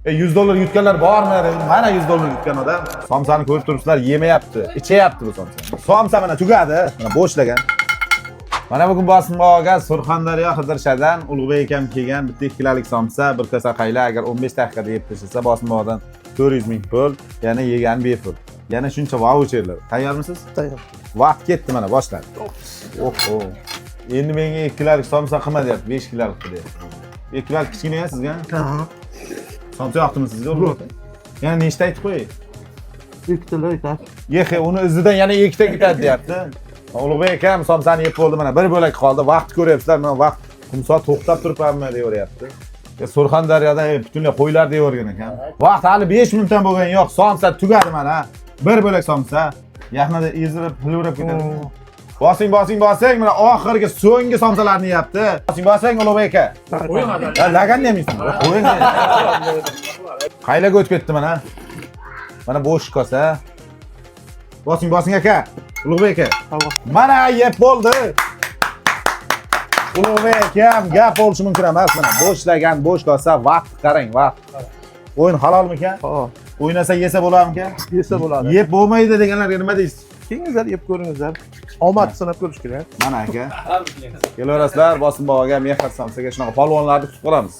$100 yutganlar bormi? Mana $100 yutgan odam. Somsani ko'rib turibsizlar, yemayapti, ichyapti bu somsa. Somsa mana tugadi, mana bo'shlagan. Mana bugun bosimboga Surxondaryo Qidirshahdan Ulug'bek akam kelgan bitta 2 kiloluk somsa, bir kosa qayla agar 15 daqiqada yeb tashlasa bosimbodan 400 ming pul, yana yegan bepul. Yana shuncha vaucherlar. Tayyormisiz? Tayyor. Vaqt ketdi mana boshladi. Oho. Endi menga 2 kiloluk somsa qilma deyapti, 5 kiloluk deyapti. 2 kiloluk kichkina sizga? Ha. Somsa yoqdimi sizga? Yana nechta aytib qo'y? 2 kilo aytadi. Yexe, uni izidan yana 2 ta ketadi deyapti. Ulug'bek akam somsani yeb bo'ldi mana, bir bo'lak qoldi. Vaqt ko'ryapsizlar, mana vaqt qumsoat to'xtab turibmi deyaveryapti. Surxondaryoda butunlay qo'ylar deyorgan ekan. Vaqt hali 5 minutdan bo'lgan yo'q, somsa tugadi mana. Bir bo'lak somsa. Yaqinda ezilib, hilvirab ketadi. Bosing, mana oxirgi so'nggi somsalarni yeyapti. Bosing Ulug'bek aka. Qo'ymadim. Laganni yemaysan. Qo'ying. Qaylaga o'tib ketdi mana. Mana bo'sh kosa. Bosing aka. Ulug'bek aka. Mana yeb bo'ldi. Ulug'bek akam gap bo'lishi mumkin emas mana. Bo'shlagan bo'sh kosa, vaqt qarang, vaqt. O'yin halolmikan? Ha. O'ynasa yesa bo'ladimikan? Yesa bo'ladi. Yeb bo'lmaydi deganlarga nima deysiz? Kelingizlar, yeb ko'ringizlar. Omad sinab ko'rish kerak. Mana aka. Kelaverasizlar, Bosimboga mehr somsaga shunaqa polvonlarni kutib qolamiz.